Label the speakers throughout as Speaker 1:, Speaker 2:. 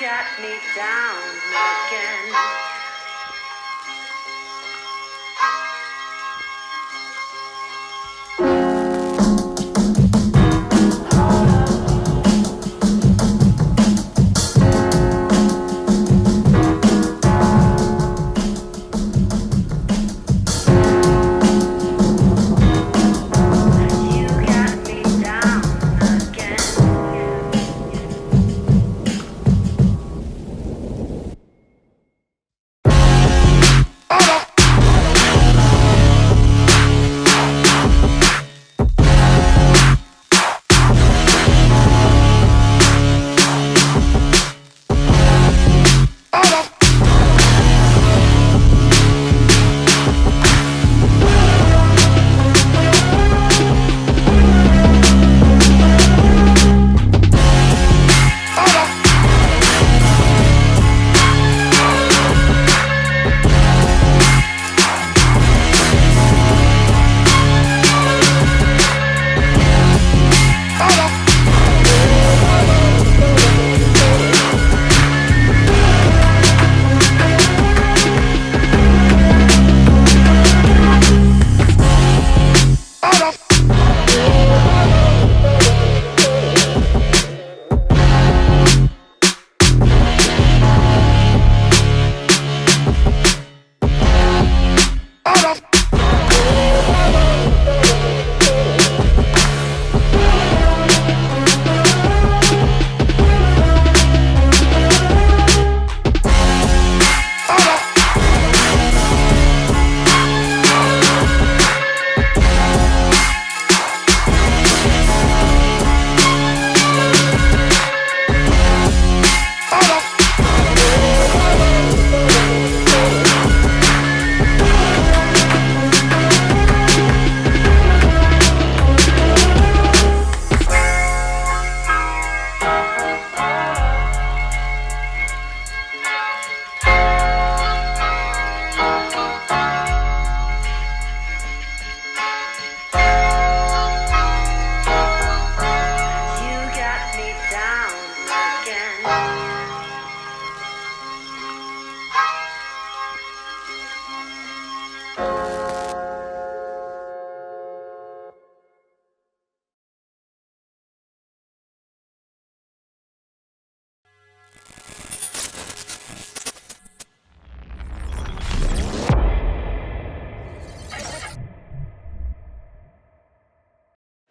Speaker 1: got me down again.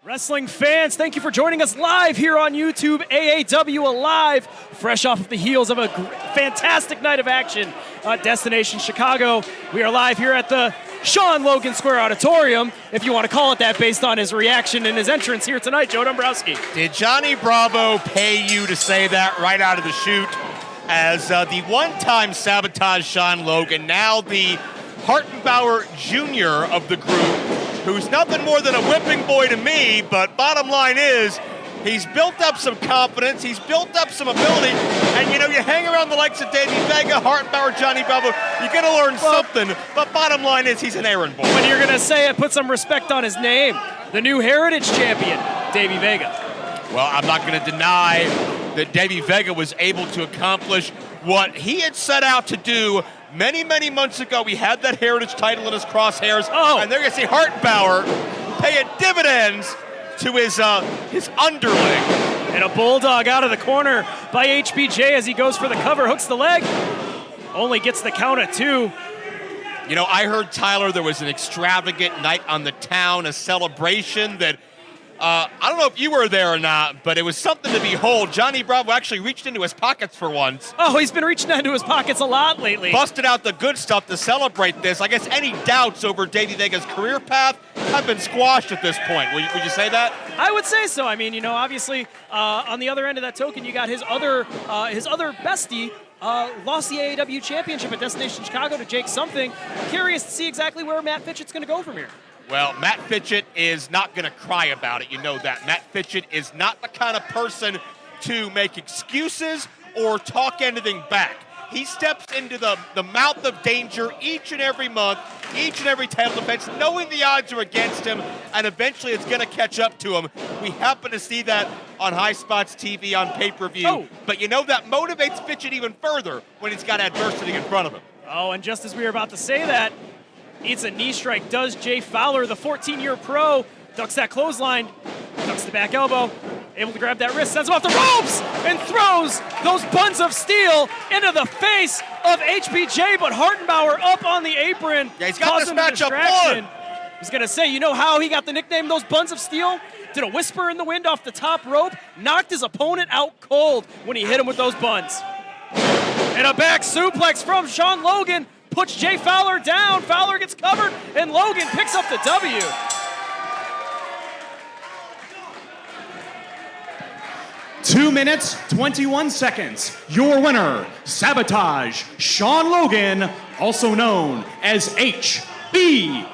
Speaker 2: Wrestling fans, thank you for joining us live here on YouTube, AAW Alive, fresh off of the heels of a fantastic night of action at Destination Chicago. We are live here at the Sean Logan Square Auditorium, if you want to call it that, based on his reaction and his entrance here tonight. Joe Dombrowski.
Speaker 3: Did Johnny Bravo pay you to say that right out of the chute? As the one-time Sabotage Sean Logan, now the Hartenbauer Jr. of the group, who's nothing more than a whipping boy to me, but bottom line is, he's built up some confidence, he's built up some ability, and you know, you hang around the likes of Davey Vega, Hartenbauer, Johnny Bravo, you're gonna learn something, but bottom line is, he's an errand boy.
Speaker 2: When you're gonna say it, put some respect on his name. The new Heritage Champion, Davey Vega.
Speaker 3: Well, I'm not gonna deny that Davey Vega was able to accomplish what he had set out to do many, many months ago. We had that Heritage title in his crosshairs, and they're going to see Hartenbauer paying dividends to his underling.
Speaker 2: And a bulldog out of the corner by HBJ as he goes for the cover, hooks the leg, only gets the count at 2.
Speaker 3: You know, I heard, Tyler, there was an extravagant night on the town, a celebration that I don't know if you were there or not, but it was something to behold. Johnny Bravo actually reached into his pockets for once.
Speaker 2: Oh, he's been reaching into his pockets a lot lately.
Speaker 3: Busted out the good stuff to celebrate this. I guess any doubts over Davey Vega's career path have been squashed at this point. Would you say that?
Speaker 2: I would say so. I mean, you know, obviously, on the other end of that token, you got his other bestie, lost the AAW championship at Destination Chicago to Jake Something. Curious to see exactly where Matt Fitchett's going to go from here.
Speaker 3: Well, Matt Fitchett is not going to cry about it. You know that. Matt Fitchett is not the kind of person to make excuses or talk anything back. He steps into the mouth of danger each and every month, each and every title defense, knowing the odds are against him, and eventually it's going to catch up to him. We happen to see that on High Spots TV on pay-per-view.
Speaker 2: Oh.
Speaker 3: But you know that motivates Fitchett even further when he's got adversity in front of him.
Speaker 2: Oh, and just as we were about to say that, it's a knee strike. Does Jay Fowler, the 14-year pro, ducks that clothesline, ducks the back elbow, able to grab that wrist, sends him off the ropes, and throws those buns of steel into the face of HBJ, but Hartenbauer up on the apron.
Speaker 3: Yeah, he's got this
Speaker 2: causing the
Speaker 3: matchup
Speaker 2: distraction.
Speaker 3: won.
Speaker 2: I was going to say, you know how he got the nickname those buns of steel? Did a whisper in the wind off the top rope, knocked his opponent out cold when he hit him with those buns. And a back suplex from Sean Logan puts Jay Fowler down. Fowler gets covered, and Logan picks up the W.
Speaker 4: Two minutes, 21 seconds. Your winner, Sabotage, Sean Logan, also known as HBJ.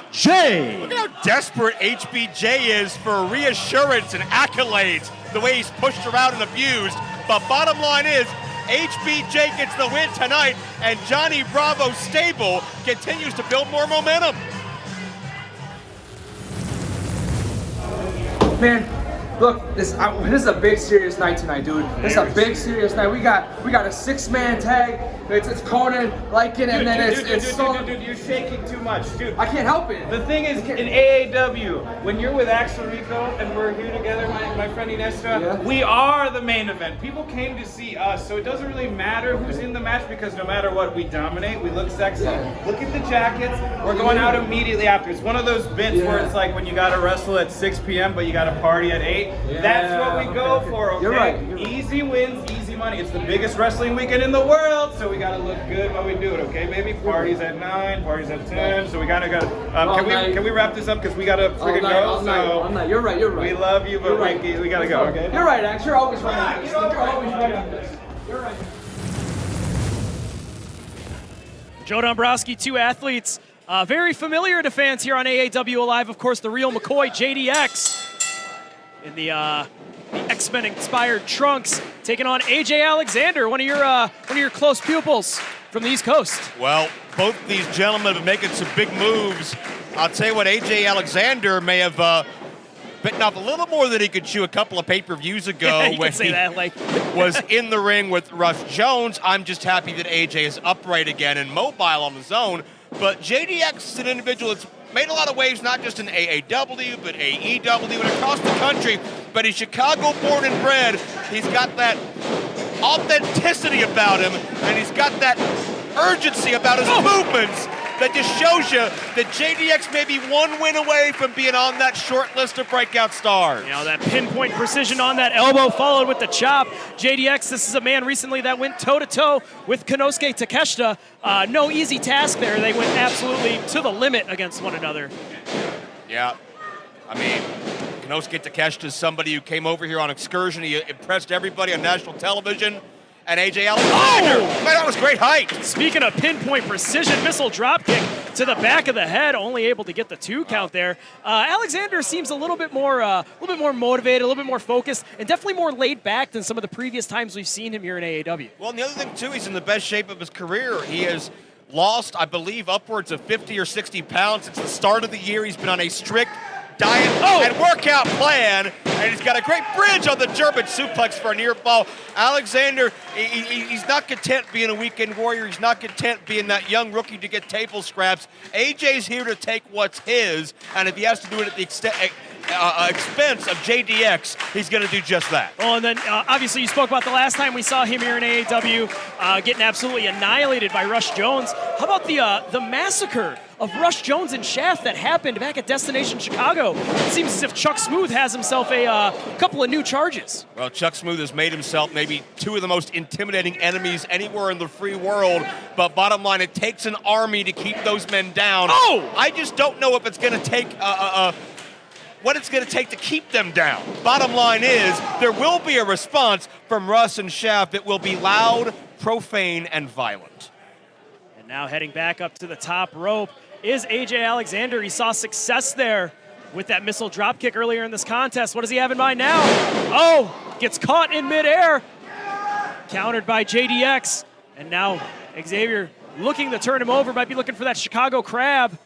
Speaker 3: Look at how desperate HBJ is for reassurance and accolades, the way he's pushed around and abused. But bottom line is, HBJ gets the win tonight, and Johnny Bravo's stable continues to build more momentum.
Speaker 5: Man, look, this is a big serious night tonight, dude. This is a big serious night. We got a 6-man tag. It's Conan, Lycan, and then it's
Speaker 6: Dude, you're shaking too much, dude.
Speaker 5: I can't help it.
Speaker 6: The thing is, in AAW, when you're with Axel Rico and we're here together, my friend Inestra,
Speaker 5: Yeah.
Speaker 6: we are the main event. People came to see us, so it doesn't really matter who's in the match because no matter what, we dominate. We look sexy.
Speaker 5: Yeah.
Speaker 6: Look at the jackets. We're going out immediately after. It's one of those bits where
Speaker 5: Yeah.
Speaker 6: it's like when you got to wrestle at 6 p.m. but you got to party at 8.
Speaker 5: Yeah.
Speaker 6: That's what we go for, okay?
Speaker 5: You're right.
Speaker 6: Easy wins, easy money. It's the biggest wrestling weekend in the world, so we got to look good while we do it, okay, baby? Parties at 9, parties at 10, so we gotta go. Can we wrap this up because we gotta friggin' go?
Speaker 5: All night. You're right.
Speaker 6: We love you, but
Speaker 5: right.
Speaker 6: we gotta go, okay?
Speaker 5: You're right, Ax. You're always right on this. You're always right on this. You're right.
Speaker 2: Joe Dombrowski, two athletes, very familiar to fans here on AAW Live. Of course, the real McCoy, JDX, in the X-Men inspired trunks, taking on AJ Alexander, one of your close pupils from the East Coast.
Speaker 3: Well, both these gentlemen have been making some big moves. I'll tell you what, AJ Alexander may have bitten off a little more than he could chew a couple of pay-per-views ago
Speaker 2: You
Speaker 3: when
Speaker 2: can say
Speaker 3: he
Speaker 2: that, like.
Speaker 3: was in the ring with Russ Jones. I'm just happy that AJ is upright again and mobile on his own. But JDX is an individual that's made a lot of waves, not just in AAW, but AEW and across the country. But he's Chicago born and bred. He's got that authenticity about him, and he's got that urgency about his movements that just shows you that JDX may be one win away from being on that short list of breakout stars.
Speaker 2: You know, that pinpoint precision on that elbow followed with the chop. JDX, this is a man recently that went toe-to-toe with Konosuke Takeshita. No easy task there. They went absolutely to the limit against one another.
Speaker 3: Yeah, I mean, Konosuke Takeshita is somebody who came over here on excursion. He impressed everybody on national television. And AJ Alexander, man, that was great height.
Speaker 2: Speaking of pinpoint precision, missile dropkick to the back of the head, only able to get the 2 count there. Alexander seems a little bit more motivated, a little bit more focused, and definitely more laid back than some of the previous times we've seen him here in AAW.
Speaker 3: Well, and the other thing, too, he's in the best shape of his career. He has lost, I believe, upwards of 50 or 60 pounds since the start of the year. He's been on a strict diet and workout plan, and he's got a great bridge on the German suplex for a near fall. Alexander, he's not content being a weekend warrior. He's not content being that young rookie to get table scraps. AJ's here to take what's his, and if he has to do it at the expense of JDX, he's going to do just that.
Speaker 2: Oh, and then obviously you spoke about the last time we saw him here in AAW getting absolutely annihilated by Rush Jones. How about the massacre of Rush Jones and Shaft that happened back at Destination Chicago? It seems as if Chuck Smooth has himself a couple of new charges.
Speaker 3: Well, Chuck Smooth has made himself maybe 2 of the most intimidating enemies anywhere in the free world, but bottom line, it takes an army to keep those men down.
Speaker 2: Oh!
Speaker 3: I just don't know if it's going to take what it's going to take to keep them down. Bottom line is, there will be a response from Russ and Shaft. It will be loud, profane, and violent.
Speaker 2: And now heading back up to the top rope is AJ Alexander. He saw success there with that missile dropkick earlier in this contest. What does he have in mind now? Oh, gets caught in midair. Countered by JDX. And now Xavier looking to turn him over, might be looking for that Chicago Crab.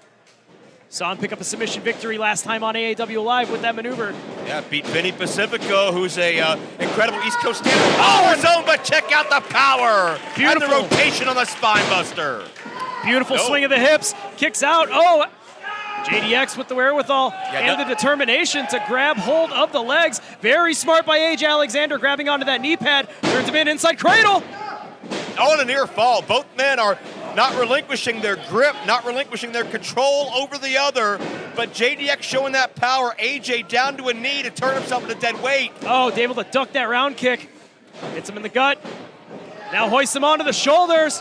Speaker 2: Saw him pick up a submission victory last time on AAW Live with that maneuver.
Speaker 3: Yeah, beat Vinny Pacifico, who's a incredible East Coast standard. Oh, zone, but check out the power.
Speaker 2: Beautiful.
Speaker 3: And the rotation on the spine buster.
Speaker 2: Beautiful swing of the hips, kicks out. Oh, JDX with the wherewithal and the determination to grab hold of the legs. Very smart by AJ Alexander, grabbing onto that knee pad. Turns him in inside cradle.
Speaker 3: Oh, and a near fall. Both men are not relinquishing their grip, not relinquishing their control over the other, but JDX showing that power. AJ down to a knee to turn himself into dead weight.
Speaker 2: Oh, able to duck that round kick. Hits him in the gut. Now hoists him onto the shoulders.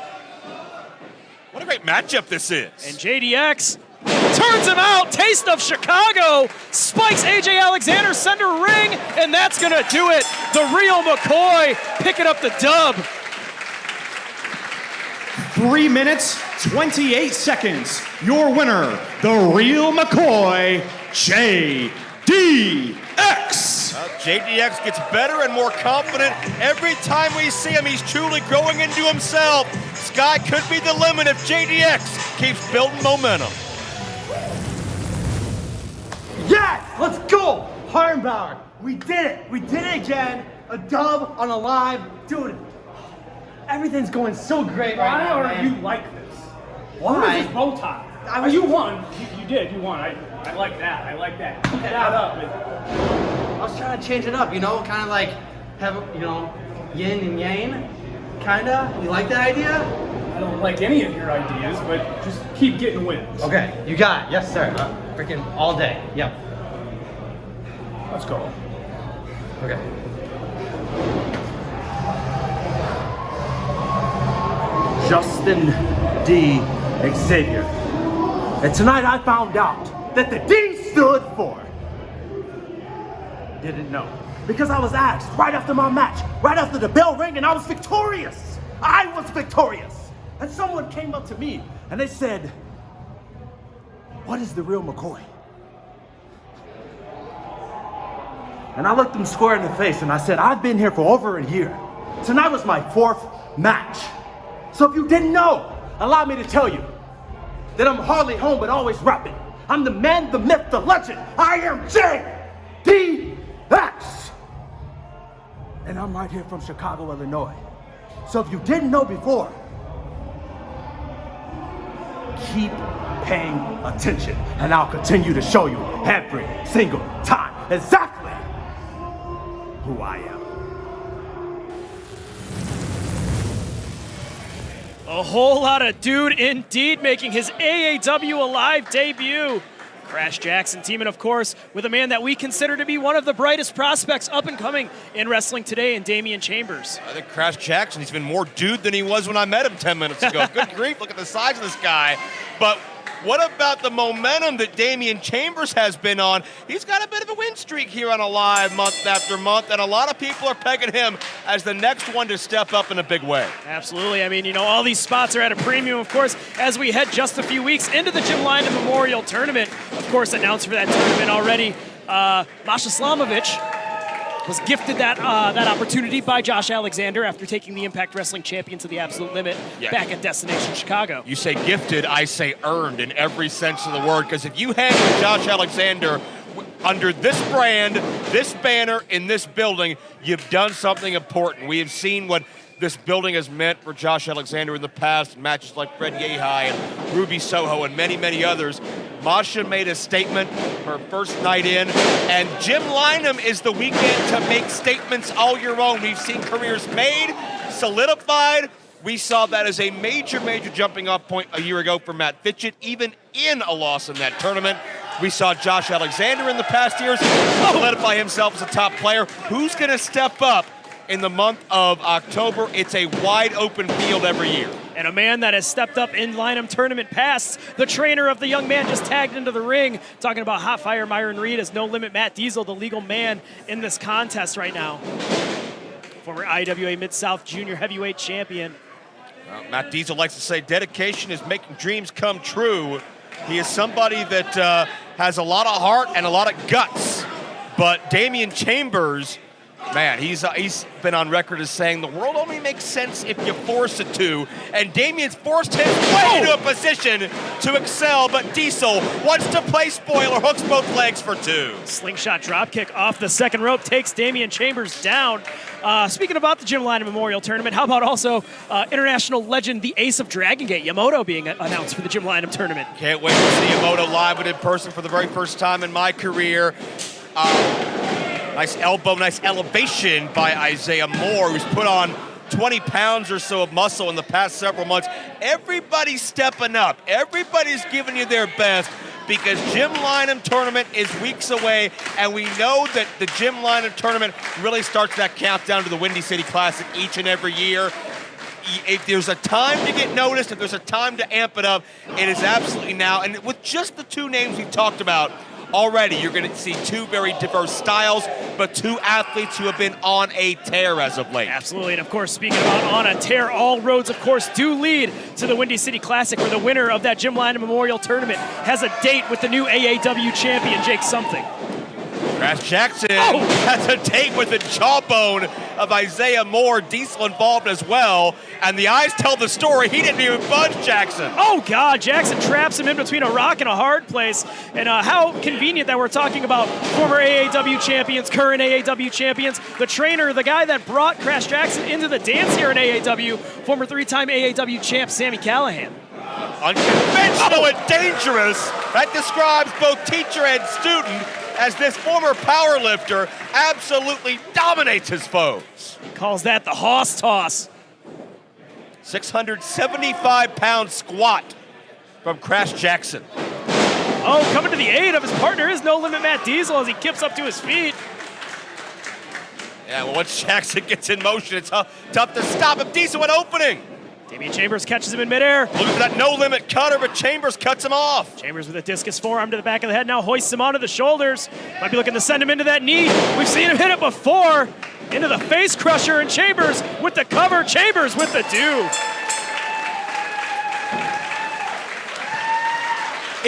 Speaker 3: What a great matchup this is.
Speaker 2: And JDX turns him out. Taste of Chicago. Spikes AJ Alexander center ring, and that's going to do it. The real McCoy picking up the dub.
Speaker 4: 3 minutes, 28 seconds. Your winner, the real McCoy, JDX.
Speaker 3: JDX gets better and more confident every time we see him. He's truly growing into himself. Sky could be the limit if JDX keeps building momentum.
Speaker 7: Yes, let's go, Hardenbauer. We did it. We did it again. A dub on a live, dude. Everything's going so great right now,
Speaker 8: Why are
Speaker 7: man.
Speaker 8: you like this?
Speaker 7: Why?
Speaker 8: What is this bow tie? You won. You did. You won. I like that. I like that. Keep that up.
Speaker 7: I was trying to change it up, you know, kind of like have, you know, yin and yang, kind of. You like that idea?
Speaker 8: I don't like any of your ideas, but just keep getting wins.
Speaker 7: Okay, you got it. Yes, sir. Freaking all day. Yep.
Speaker 8: Let's go.
Speaker 7: Okay. Dustin D. Xavier. And tonight I found out that the D stood for. Didn't know. Because I was asked right after my match, right after the bell rang, and I was victorious. I was victorious. And someone came up to me and they said, "What is the real McCoy?" And I looked them square in the face and I said, "I've been here for over a year. Tonight was my 4th match. So if you didn't know, allow me to tell you that I'm hardly home but always rapping. I'm the man, the myth, the legend. I am JDX. And I'm right here from Chicago, Illinois. So if you didn't know before, keep paying attention and I'll continue to show you every single time exactly who I am."
Speaker 2: A whole lot of dude indeed making his AAW Alive debut. Crash Jackson teaming, of course, with a man that we consider to be one of the brightest prospects up and coming in wrestling today in Damian Chambers.
Speaker 3: I think Crash Jackson, he's been more dude than he was when I met him 10 minutes ago. Good grief, look at the size of this guy. But what about the momentum that Damian Chambers has been on? He's got a bit of a win streak here on Alive month after month, and a lot of people are pegging him as the next one to step up in a big way.
Speaker 2: Absolutely. I mean, you know, all these spots are at a premium, of course, as we head just a few weeks into the Jim Lyman Memorial Tournament. Of course, announced for that tournament already. Masha Slamovich was gifted that opportunity by Josh Alexander after taking the Impact Wrestling champion to the absolute limit back at Destination Chicago.
Speaker 3: You say gifted, I say earned in every sense of the word, because if you hang with Josh Alexander under this brand, this banner, in this building, you've done something important. We have seen what this building has meant for Josh Alexander in the past, matches like Fred Yehai and Ruby Soho and many, many others. Masha made a statement her first night in, and Jim Lynam is the weekend to make statements all year long. We've seen careers made, solidified. We saw that as a major, major jumping off point a year ago for Matt Fitchett, even in a loss in that tournament. We saw Josh Alexander in the past years solidify himself as a top player. Who's going to step up in the month of October? It's a wide open field every year.
Speaker 2: And a man that has stepped up in Lynam tournament pasts, the trainer of the young man just tagged into the ring, talking about Hot Fire Myron Reed as No Limit Matt Diesel, the legal man in this contest right now. Former IWA Mid-South Junior Heavyweight Champion.
Speaker 3: Matt Diesel likes to say dedication is making dreams come true. He is somebody that has a lot of heart and a lot of guts. But Damian Chambers Man, he's been on record as saying the world only makes sense if you force it to, and Damian's forced his way into a position to excel, but Diesel wants to play spoiler, hooks both legs for 2.
Speaker 2: Slingshot dropkick off the second rope takes Damian Chambers down. Speaking about the Jim Lynam Memorial Tournament, how about also international legend, the Ace of Dragon Gate, Yamato, being announced for the Jim Lynam Tournament?
Speaker 3: Can't wait to see Yamato live and in person for the very first time in my career. Nice elbow, nice elevation by Isaiah Moore, who's put on 20 pounds or so of muscle in the past several months. Everybody's stepping up. Everybody's giving you their best because Jim Lynam Tournament is weeks away, and we know that the Jim Lynam Tournament really starts that countdown to the Windy City Classic each and every year. If there's a time to get noticed, if there's a time to amp it up, it is absolutely now. And with just the 2 names we talked about, already, you're going to see 2 very diverse styles, but 2 athletes who have been on a tear as of late.
Speaker 2: Absolutely, and of course, speaking about on a tear, all roads, of course, do lead to the Windy City Classic, where the winner of that Jim Lynam Memorial Tournament has a date with the new AAW champion, Jake Something.
Speaker 3: Crash Jackson has a date with the jawbone of Isaiah Moore. Diesel involved as well. And the eyes tell the story. He didn't even budge Jackson.
Speaker 2: Oh, God. Jackson traps him in between a rock and a hard place. And how convenient that we're talking about former AAW champions, current AAW champions. The trainer, the guy that brought Crash Jackson into the dance here in AAW, former 3-time AAW champ, Sami Callihan.
Speaker 3: Unconventional and dangerous. That describes both teacher and student, as this former powerlifter absolutely dominates his foes.
Speaker 2: Calls that the hoss toss.
Speaker 3: 675-pound squat from Crash Jackson.
Speaker 2: Oh, coming to the aid of his partner is No Limit Matt Diesel as he kips up to his feet.
Speaker 3: Yeah, well, once Jackson gets in motion, it's tough to stop him. Diesel an opening.
Speaker 2: Damian Chambers catches him in midair.
Speaker 3: Looking for that no-limit cutter, but Chambers cuts him off.
Speaker 2: Chambers with a discus forearm to the back of the head, now hoists him onto the shoulders. Might be looking to send him into that knee. We've seen him hit it before. Into the face crusher, and Chambers with the cover. Chambers with the do.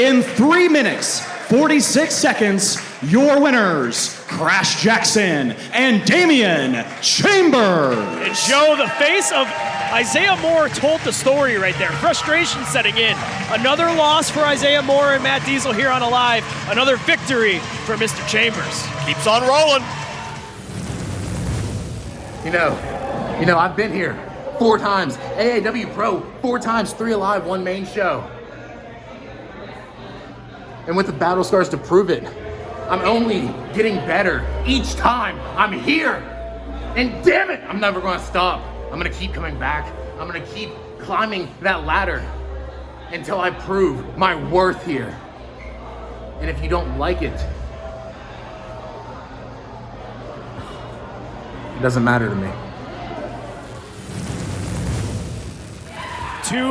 Speaker 4: In 3 minutes, 46 seconds, your winners, Crash Jackson and Damian Chambers.
Speaker 2: And Joe, the face of Isaiah Moore, told the story right there. Frustration setting in. Another loss for Isaiah Moore and Matt Diesel here on Alive. Another victory for Mr. Chambers.
Speaker 3: Keeps on rolling.
Speaker 5: You know, I've been here 4 times. AAW Pro, 4 times, 3 Alive, 1 main show. And with the battle scars to prove it, I'm only getting better each time I'm here. And damn it, I'm never gonna stop. I'm gonna keep coming back. I'm gonna keep climbing that ladder until I prove my worth here. And if you don't like it, it doesn't matter to me.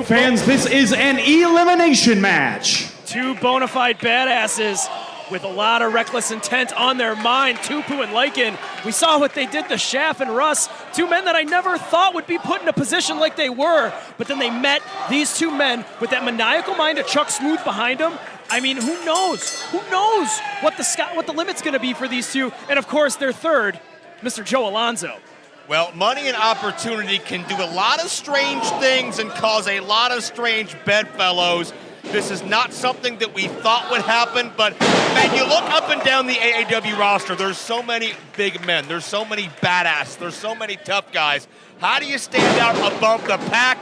Speaker 4: Fans, this is an elimination match.
Speaker 2: 2 bona fide badasses with a lot of reckless intent on their mind. Tupu and Lycan. We saw what they did to Shaft and Russ. 2 men that I never thought would be put in a position like they were. But then they met these 2 men with that maniacal mind of Chuck Smooth behind them. I mean, who knows? Who knows what the limit's going to be for these 2? And of course, their third, Mr. Joe Alonzo.
Speaker 3: Well, money and opportunity can do a lot of strange things and cause a lot of strange bedfellows. This is not something that we thought would happen, but man, you look up and down the AAW roster, there's so many big men, there's so many badass, there's so many tough guys. How do you stand out above the pack?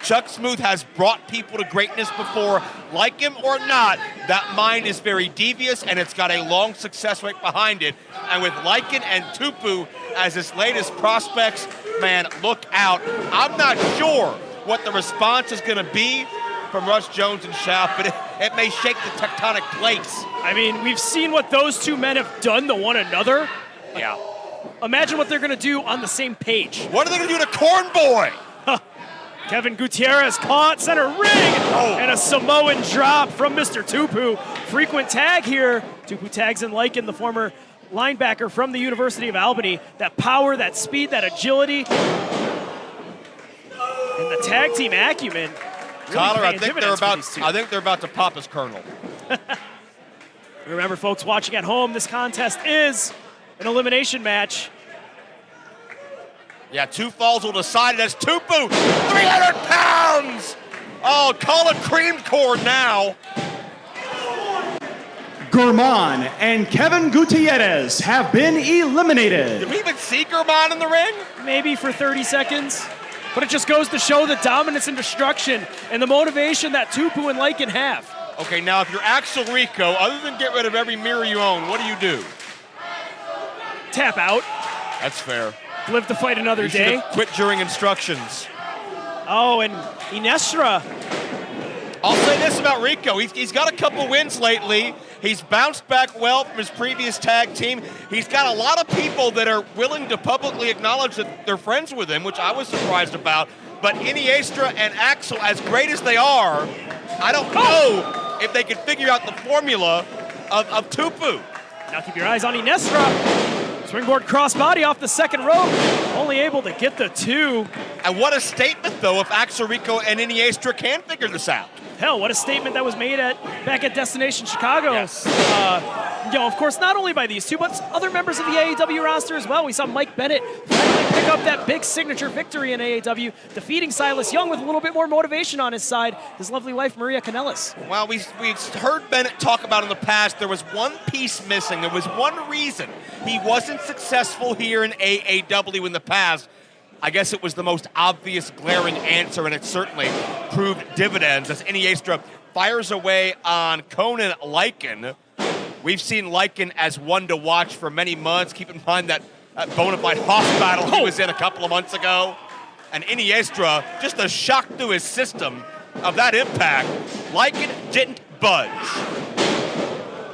Speaker 3: Chuck Smooth has brought people to greatness before. Like him or not, that mind is very devious, and it's got a long success rate behind it. And with Lycan and Tupu as his latest prospects, man, look out. I'm not sure what the response is going to be from Russ Jones and Shaft, but it may shake the tectonic plates.
Speaker 2: I mean, we've seen what those 2 men have done to one another.
Speaker 3: Yeah.
Speaker 2: Imagine what they're going to do on the same page.
Speaker 3: What are they going to do to Corn Boy?
Speaker 2: Kevin Gutierrez caught center ring, and a Samoan drop from Mr. Tupu. Frequent tag here. Tupu tags in Lycan, the former linebacker from the University of Albany. That power, that speed, that agility, and the tag team acumen. Really
Speaker 3: Tyler, I
Speaker 2: think
Speaker 3: they're about to pop his kernel.
Speaker 2: Remember, folks watching at home, this contest is an elimination match.
Speaker 3: Yeah, 2 falls will decide it as Tupu, 300 pounds! Oh, call it cream corn now.
Speaker 4: Gurman and Kevin Gutierrez have been eliminated.
Speaker 3: Did we even see Gurman in the ring?
Speaker 2: Maybe for 30 seconds. But it just goes to show the dominance and destruction and the motivation that Tupu and Lycan have.
Speaker 3: Okay, now if you're Axel Rico, other than get rid of every mirror you own, what do?
Speaker 2: Tap out.
Speaker 3: That's fair.
Speaker 2: Live to fight another
Speaker 3: You should
Speaker 2: day.
Speaker 3: have quit during instructions.
Speaker 2: Oh, and Inestra.
Speaker 3: I'll say this about Rico. He's got a couple wins lately. He's bounced back well from his previous tag team. He's got a lot of people that are willing to publicly acknowledge that they're friends with him, which I was surprised about. But Iniestra and Axel, as great as they are, I don't know if they can figure out the formula of Tupu.
Speaker 2: Now keep your eyes on Inestra. Springboard crossbody off the second rope. Only able to get the 2.
Speaker 3: And what a statement, though, if Axel Rico and Iniestra can figure this out.
Speaker 2: Hell, what a statement that was made back at Destination Chicago.
Speaker 3: Yes.
Speaker 2: Of course, not only by these two, but other members of the AAW roster as well. We saw Mike Bennett finally pick up that big signature victory in AAW, defeating Silas Young with a little bit more motivation on his side, his lovely wife, Maria Kanellis.
Speaker 3: Well, we heard Bennett talk about in the past, there was one piece missing. There was one reason he wasn't successful here in AAW in the past. I guess it was the most obvious, glaring answer, and it certainly proved dividends as Iniestra fires away on Conan Lycan. We've seen Lycan as one to watch for many months. Keep in mind that bona fide hoss battle he was in a couple of months ago. And Iniestra, just a shock to his system of that impact. Lycan didn't budge.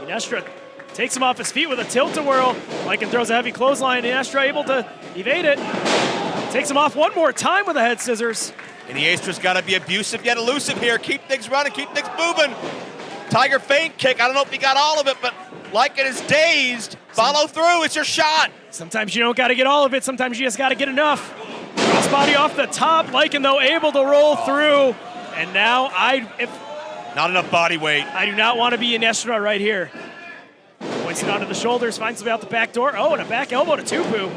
Speaker 2: Iniestra takes him off his feet with a tilt-a-whirl. Lycan throws a heavy clothesline. Iniestra able to evade it. Takes him off one more time with a head scissors.
Speaker 3: Iniestra's got to be abusive yet elusive here. Keep things running, keep things moving. Tiger feint kick. I don't know if he got all of it, but Lycan is dazed. Follow through. It's your shot.
Speaker 2: Sometimes you don't got to get all of it. Sometimes you just got to get enough. Crossbody off the top. Lycan, though, able to roll through. And now
Speaker 3: not enough body weight.
Speaker 2: I do not want to be Inestra right here. Points it onto the shoulders. Finds him out the back door. Oh, and a back elbow to Tupu.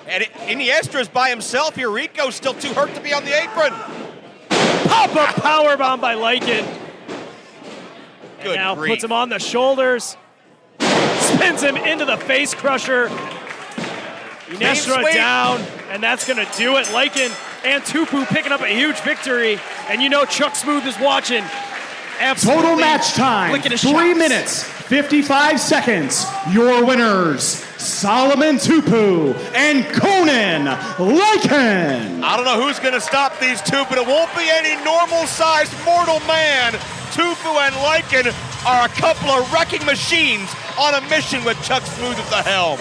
Speaker 3: And Iniestra is by himself here. Rico's still too hurt to be on the apron.
Speaker 2: Pop-up powerbomb by Lycan.
Speaker 3: Good
Speaker 2: now
Speaker 3: grief.
Speaker 2: Puts him on the shoulders. Spins him into the face crusher. Inestra down, and that's going to do it. Lycan and Tupu picking up a huge victory. And you know Chuck Smooth is watching. Absolutely
Speaker 4: Total match time,
Speaker 2: licking his
Speaker 4: 3
Speaker 2: chops.
Speaker 4: minutes, 55 seconds. Your winners, Solomon Tupu and Conan Lycan.
Speaker 3: I don't know who's going to stop these two, but it won't be any normal-sized mortal man. Tupu and Lycan are a couple of wrecking machines on a mission with Chuck Smooth at the helm.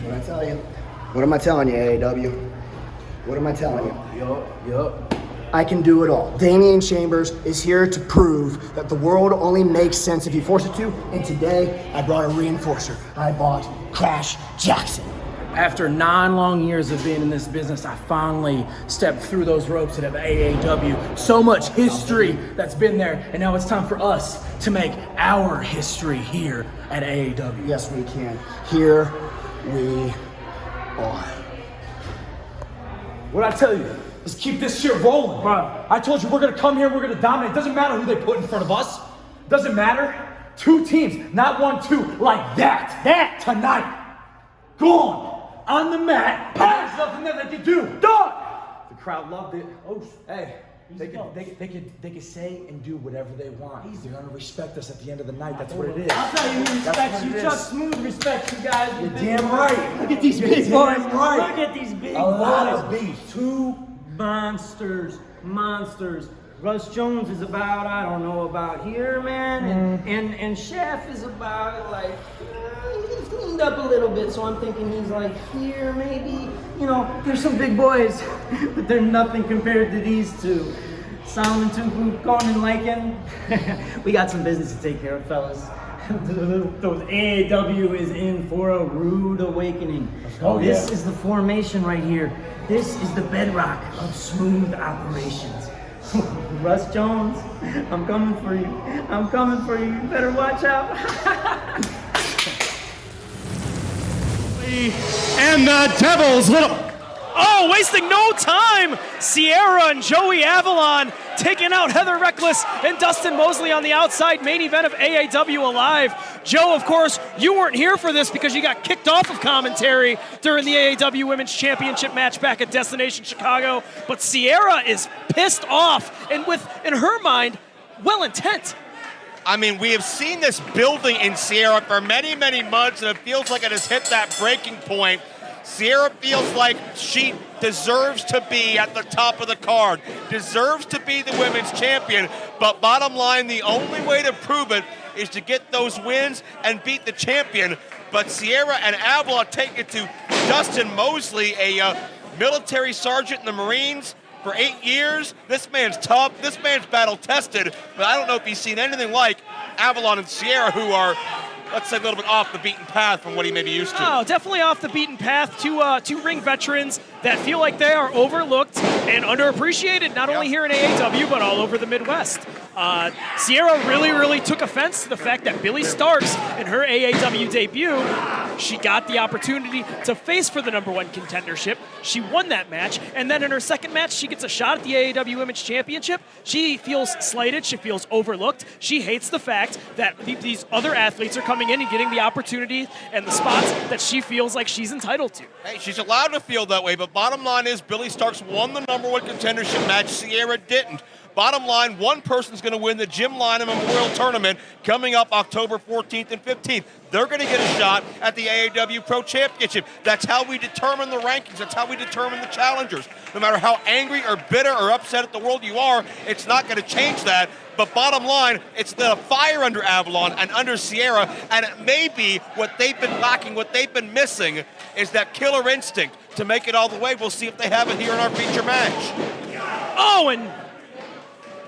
Speaker 9: What I tell you? What am I telling you, AAW? What am I telling you? Yup. I can do it all. Damian Chambers is here to prove that the world only makes sense if you force it to, and today I brought a reinforcer. I bought Crash Jackson.
Speaker 8: After 9 long years of being in this business, I finally stepped through those ropes at AAW. So much history that's been there, and now it's time for us to make our history here at AAW.
Speaker 9: Yes, we can. Here we are.
Speaker 8: What'd I tell you? Let's keep this shit rolling. Bro, I told you we're gonna come here, we're gonna dominate. Doesn't matter who they put in front of us. Doesn't matter. 2 teams, not 1, 2, like that. Tonight. Gone. On the mat. There's nothing that they can do. Done. The crowd loved it. Oh, hey. They can say and do whatever they want. They're gonna respect us at the end of the night. That's what it is.
Speaker 10: I'll tell you who respects you. Chuck Smooth respects you guys.
Speaker 8: You're damn right.
Speaker 10: Look at these big boys. Look at these big boys.
Speaker 8: A lot of beef.
Speaker 10: 2 monsters. Russ Jones is about, I don't know about here, man. And Chef is about, like, he's cleaned up a little bit, so I'm thinking he's like here, maybe. You know, there's some big boys, but they're nothing compared to these 2. Solomon Tupu, Conan Lycan. We got some business to take care of, fellas. Those AAW is in for a rude awakening. This is the formation right here. This is the bedrock of smooth operations. Russ Jones, I'm coming for you. You better watch out.
Speaker 4: And the Devil's little...
Speaker 2: Oh, wasting no time. Sierra and Joey Avalon taking out Heather Reckless and Dustin Mosley on the outside. Main event of AAW Alive. Joe, of course, you weren't here for this because you got kicked off of commentary during the AAW Women's Championship match back at Destination Chicago. But Sierra is pissed off and with, in her mind, well intent.
Speaker 3: I mean, we have seen this building in Sierra for many, many months, and it feels like it has hit that breaking point. Sierra feels like she deserves to be at the top of the card, deserves to be the women's champion, but bottom line, the only way to prove it is to get those wins and beat the champion. But Sierra and Avalon take it to Dustin Mosley, a military sergeant in the Marines for 8 years. This man's tough, this man's battle-tested, but I don't know if he's seen anything like Avalon and Sierra, who are, let's say, a little bit off the beaten path from what he may be used to.
Speaker 2: Oh, definitely off the beaten path. Two ring veterans that feel like they are overlooked and underappreciated, not only here in AAW, but all over the Midwest. Sierra really took offense to the fact that Billie Starkz, in her AAW debut, she got the opportunity to face for the #1 contendership. She won that match, and then in her second match, she gets a shot at the AAW Women's Championship. She feels slighted. She feels overlooked. She hates the fact that these other athletes are coming in and getting the opportunity and the spots that she feels like she's entitled to.
Speaker 3: Hey, she's allowed to feel that way, but bottom line is Billie Starkz won the #1 contendership match. Sierra didn't. Bottom line, one person's going to win the Jim Lynam Memorial Tournament coming up October 14th and 15th. They're going to get a shot at the AAW Pro Championship. That's how we determine the rankings. That's how we determine the challengers. No matter how angry or bitter or upset at the world you are, it's not going to change that. But bottom line, it's the fire under Avalon and under Sierra, and it may be what they've been lacking, what they've been missing, is that killer instinct to make it all the way. We'll see if they have it here in our feature match.
Speaker 2: Oh, and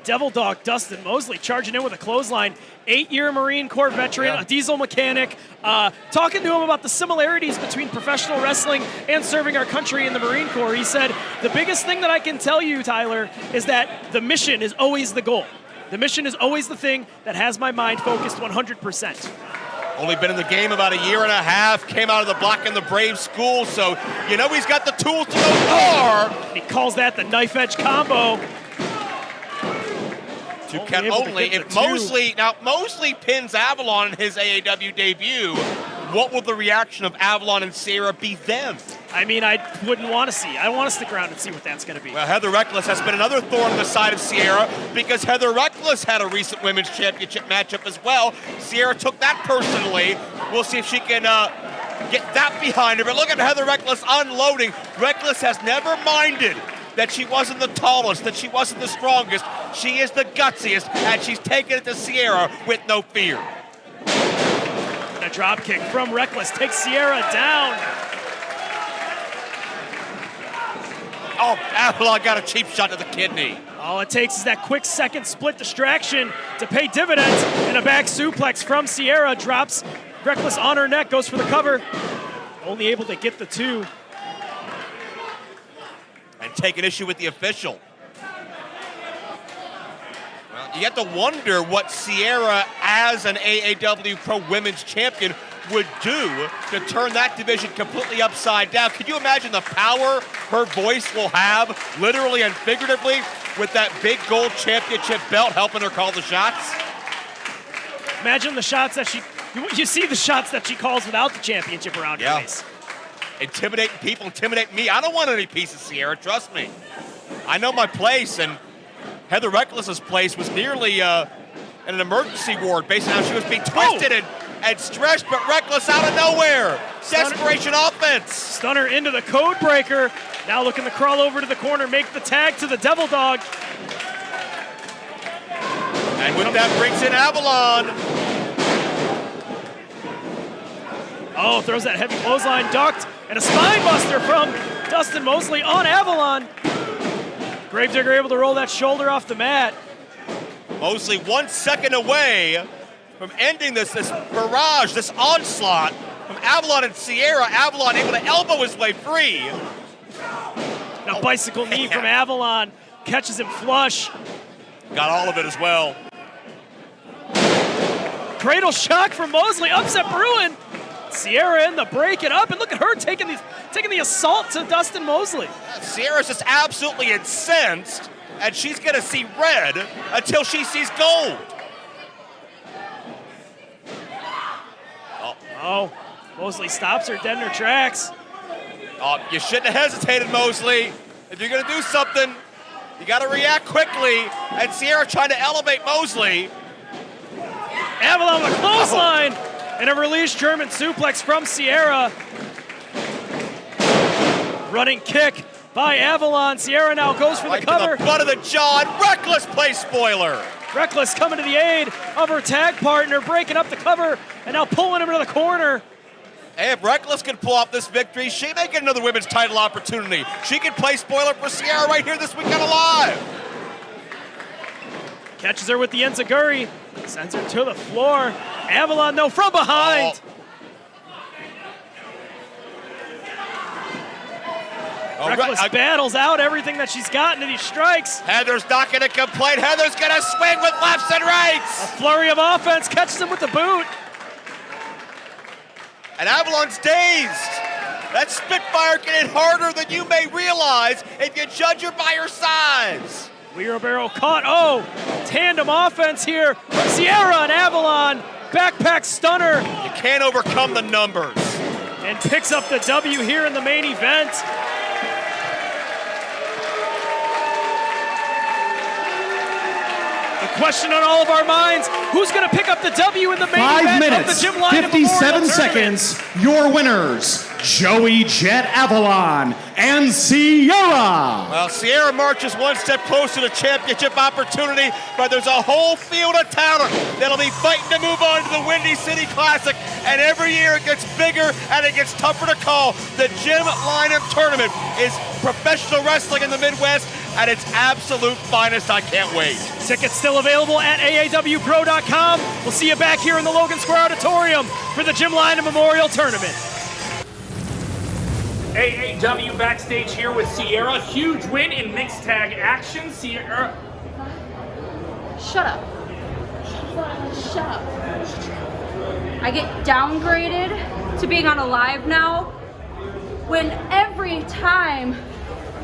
Speaker 2: Devil Dog Dustin Mosley charging in with a clothesline. 8-year Marine Corps veteran, a diesel mechanic, talking to him about the similarities between professional wrestling and serving our country in the Marine Corps. He said, the biggest thing that I can tell you, Tyler, is that the mission is always the goal. The mission is always the thing that has my mind focused 100%.
Speaker 3: Only been in the game about a year and a half, came out of the Black and the Brave school, so you know he's got the tools to go far.
Speaker 2: He calls that the knife edge combo.
Speaker 3: Mosley pins Avalon in his AAW debut, what will the reaction of Avalon and Sierra be then?
Speaker 2: I mean, I wouldn't want to see. I want to stick around and see what that's going to be.
Speaker 3: Well, Heather Reckless has been another thorn in the side of Sierra because Heather Reckless had a recent women's championship matchup as well. Sierra took that personally. We'll see if she can get that behind her. But look at Heather Reckless unloading. Reckless has never minded that she wasn't the tallest, that she wasn't the strongest. She is the gutsiest, and she's taking it to Sierra with no fear.
Speaker 2: And a drop kick from Reckless takes Sierra down.
Speaker 3: Oh, Avalon got a cheap shot to the kidney.
Speaker 2: All it takes is that quick second split distraction to pay dividends, and a back suplex from Sierra drops Reckless on her neck, goes for the cover. Only able to get the two.
Speaker 3: And take an issue with the official. Well, you have to wonder what Sierra, as an AAW Pro Women's Champion, would do to turn that division completely upside down. Could you imagine the power her voice will have, literally and figuratively, with that big gold championship belt helping her call the shots?
Speaker 2: Imagine the shots that you see the shots that she calls without the championship around her face.
Speaker 3: Intimidating people, intimidate me. I don't want any piece of Sierra, trust me. I know my place, and Heather Reckless's place was nearly in an emergency ward based on how she was being twisted and stretched, but Reckless out of nowhere. Desperation offense.
Speaker 2: Stunner into the code breaker. Now looking to crawl over to the corner, make the tag to the Devil Dog.
Speaker 3: And with that brings in Avalon.
Speaker 2: Oh, throws that heavy clothesline, ducked, and a spine buster from Dustin Mosley on Avalon. Gravedigger able to roll that shoulder off the mat.
Speaker 3: Mosley 1 second away from ending this barrage, this onslaught from Avalon and Sierra. Avalon able to elbow his way free.
Speaker 2: A bicycle knee from Avalon catches him flush.
Speaker 3: Got all of it as well.
Speaker 2: Cradle shock from Mosley, upset brewing. Sierra in the break it up, and look at her taking the assault to Dustin Mosley.
Speaker 3: Sierra's just absolutely incensed, and she's gonna see red until she sees gold.
Speaker 2: Oh, Mosley stops her dead in her tracks.
Speaker 3: Oh, you shouldn't have hesitated, Mosley. If you're gonna do something, you gotta react quickly, and Sierra trying to elevate Mosley.
Speaker 2: Avalon with a clothesline, and a release German suplex from Sierra. Running kick by Avalon. Sierra now goes for the cover.
Speaker 3: To the butt of the jaw, and Reckless plays spoiler.
Speaker 2: Reckless coming to the aid of her tag partner, breaking up the cover, and now pulling him into the corner.
Speaker 3: Hey, if Reckless can pull off this victory, she may get another women's title opportunity. She can play spoiler for Sierra right here this weekend alive.
Speaker 2: Catches her with the enziguri, sends her to the floor. Avalon, though, from behind. Reckless battles out everything that she's got into these strikes.
Speaker 3: Heather's not going to complain. Heather's going to swing with lefts and rights.
Speaker 2: A flurry of offense, catches him with the boot.
Speaker 3: And Avalon's dazed. That Spitfire can hit harder than you may realize if you judge her by her size.
Speaker 2: Wheelbarrow caught. Oh, tandem offense here from Sierra and Avalon. Backpack stunner.
Speaker 3: You can't overcome the numbers.
Speaker 2: And picks up the W here in the main event. The question on all of our minds, who's going to pick up the W in the main
Speaker 4: 5
Speaker 2: event
Speaker 4: minutes,
Speaker 2: of the Gym Line
Speaker 4: 57 seconds, your winners, Joey Jet Avalon and Sierra.
Speaker 3: Well, Sierra marches one step closer to championship opportunity, but there's a whole field of talent that'll be fighting to move on to the Windy City Classic, and every year it gets bigger and it gets tougher to call. The Gym Lineup Tournament is professional wrestling in the Midwest at its absolute finest. I can't wait.
Speaker 2: Tickets still available at aawpro.com. We'll see you back here in the Logan Square Auditorium for the Gym Lineup Memorial Tournament.
Speaker 11: AAW backstage here with Sierra. Huge win in mixed tag action. Sierra.
Speaker 12: Shut up. Shut up. I get downgraded to being on a live now when every time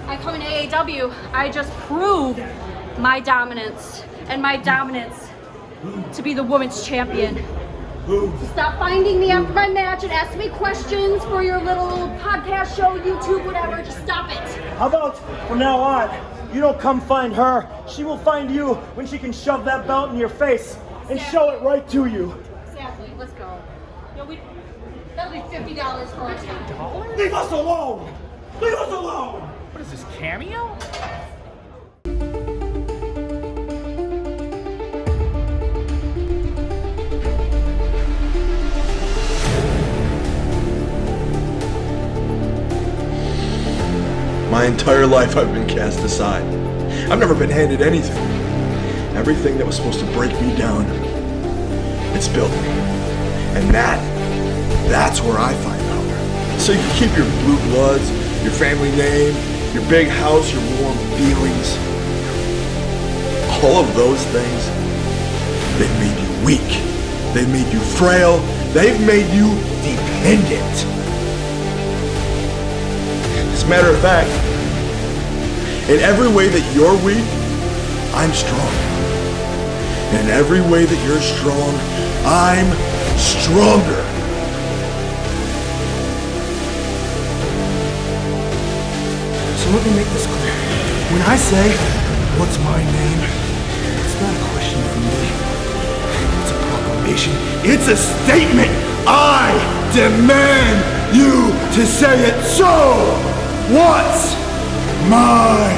Speaker 12: I come in AAW, I just prove my dominance and my dominance to be the women's champion. Stop finding me after my match and asking me questions for your little podcast show, YouTube, whatever. Just stop it.
Speaker 8: How about from now on, you don't come find her. She will find you when she can shove that belt in your face and show it right to you.
Speaker 12: Exactly. Let's go. That'll be $50 for our time.
Speaker 8: Leave us alone! Leave us alone!
Speaker 11: What is this, Cameo?
Speaker 13: My entire life I've been cast aside. I've never been handed anything. Everything that was supposed to break me down, it's built me. And that's where I find power. So you can keep your blue bloods, your family name, your big house, your warm feelings. All of those things, they've made you weak. They've made you frail. They've made you dependent. As a matter of fact, in every way that you're weak, I'm strong. And in every way that you're strong, I'm stronger. So let me make this clear. When I say, what's my name? It's not a question for me. It's a proclamation. It's a statement. I demand you to say it. So, what's my